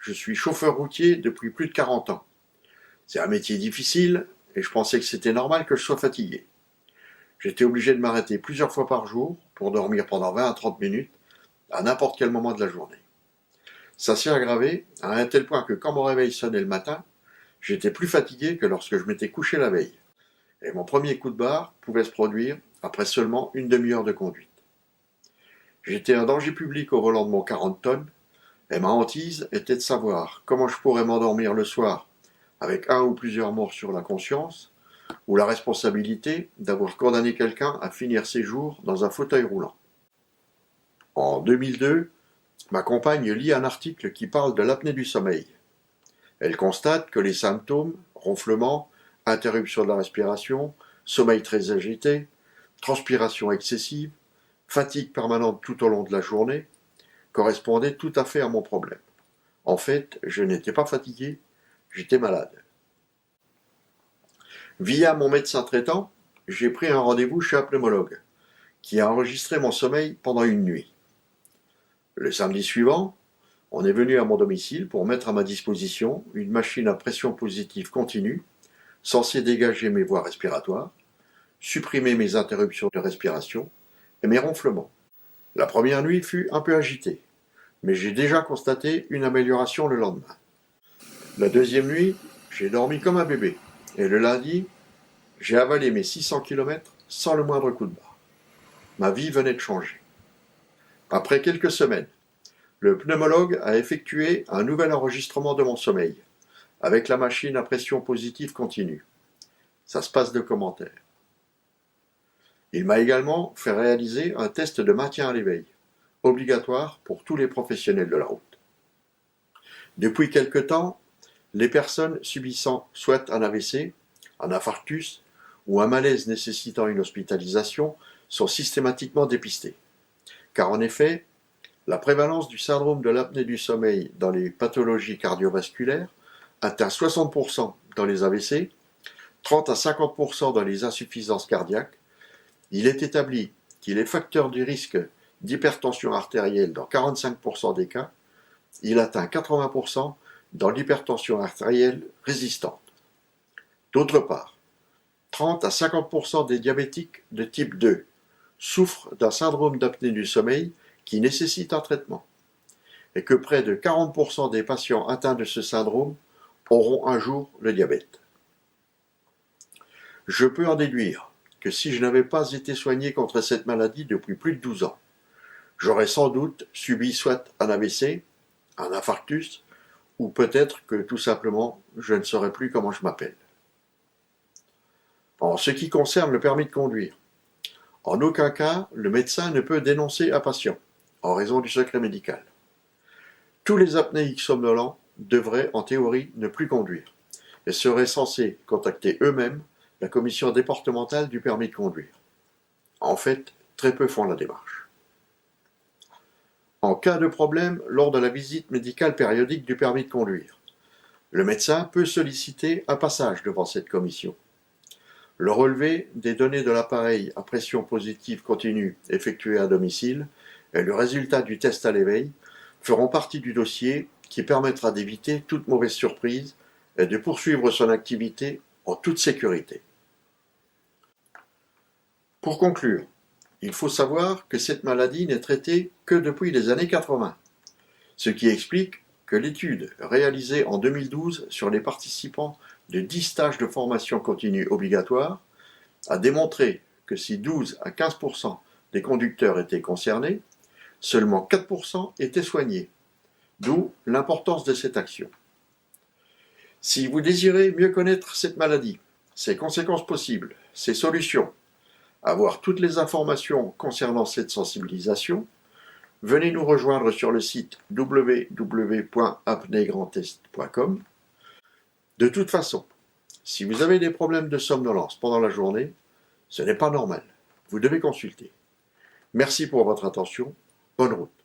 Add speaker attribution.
Speaker 1: je suis chauffeur routier depuis plus de 40 ans. C'est un métier difficile et je pensais que c'était normal que je sois fatigué. J'étais obligé de m'arrêter plusieurs fois par jour pour dormir pendant 20 à 30 minutes à n'importe quel moment de la journée. Ça s'est aggravé à un tel point que quand mon réveil sonnait le matin, j'étais plus fatigué que lorsque je m'étais couché la veille. Et mon premier coup de barre pouvait se produire après seulement une demi-heure de conduite. J'étais un danger public au volant de mon 40 tonnes et ma hantise était de savoir comment je pourrais m'endormir le soir avec un ou plusieurs morts sur la conscience ou la responsabilité d'avoir condamné quelqu'un à finir ses jours dans un fauteuil roulant. En 2002, ma compagne lit un article qui parle de l'apnée du sommeil. Elle constate que les symptômes, ronflement, interruption de la respiration, sommeil très agité, transpiration excessive, fatigue permanente tout au long de la journée, correspondaient tout à fait à mon problème. En fait, je n'étais pas fatigué, j'étais malade. Via mon médecin traitant, j'ai pris un rendez-vous chez un pneumologue, qui a enregistré mon sommeil pendant une nuit. Le samedi suivant, on est venu à mon domicile pour mettre à ma disposition une machine à pression positive continue, censée dégager mes voies respiratoires, supprimer mes interruptions de respiration et mes ronflements. La première nuit fut un peu agitée, mais j'ai déjà constaté une amélioration le lendemain. La deuxième nuit, j'ai dormi comme un bébé, et le lundi, j'ai avalé mes 600 km sans le moindre coup de barre. Ma vie venait de changer. Après quelques semaines, le pneumologue a effectué un nouvel enregistrement de mon sommeil, avec la machine à pression positive continue. Ça se passe de commentaires. Il m'a également fait réaliser un test de maintien à l'éveil, obligatoire pour tous les professionnels de la route. Depuis quelque temps, les personnes subissant soit un AVC, un infarctus ou un malaise nécessitant une hospitalisation sont systématiquement dépistées. Car en effet, la prévalence du syndrome de l'apnée du sommeil dans les pathologies cardiovasculaires atteint 60% dans les AVC, 30 à 50% dans les insuffisances cardiaques. Il est établi qu'il est facteur du risque d'hypertension artérielle dans 45% des cas. Il atteint 80% dans l'hypertension artérielle résistante. D'autre part, 30 à 50% des diabétiques de type 2 souffrent d'un syndrome d'apnée du sommeil qui nécessite un traitement, et que près de 40% des patients atteints de ce syndrome auront un jour le diabète. Je peux en déduire que si je n'avais pas été soigné contre cette maladie depuis plus de 12 ans, j'aurais sans doute subi soit un AVC, un infarctus, ou peut-être que tout simplement je ne saurais plus comment je m'appelle. En ce qui concerne le permis de conduire, en aucun cas le médecin ne peut dénoncer un patient, en raison du secret médical. Tous les apnéiques somnolents devraient en théorie ne plus conduire, et seraient censés contacter eux-mêmes la commission départementale du permis de conduire. En fait, très peu font la démarche. En cas de problème lors de la visite médicale périodique du permis de conduire, le médecin peut solliciter un passage devant cette commission. Le relevé des données de l'appareil à pression positive continue effectué à domicile et le résultat du test à l'éveil feront partie du dossier qui permettra d'éviter toute mauvaise surprise et de poursuivre son activité en toute sécurité. Pour conclure, il faut savoir que cette maladie n'est traitée que depuis les années 80, ce qui explique que l'étude réalisée en 2012 sur les participants de 10 stages de formation continue obligatoire a démontré que si 12 à 15% des conducteurs étaient concernés, seulement 4% étaient soignés, d'où l'importance de cette action. Si vous désirez mieux connaître cette maladie, ses conséquences possibles, ses solutions, avoir toutes les informations concernant cette sensibilisation, venez nous rejoindre sur le site www.apnegrandest.com. De toute façon, si vous avez des problèmes de somnolence pendant la journée, ce n'est pas normal. Vous devez consulter. Merci pour votre attention. Bonne route.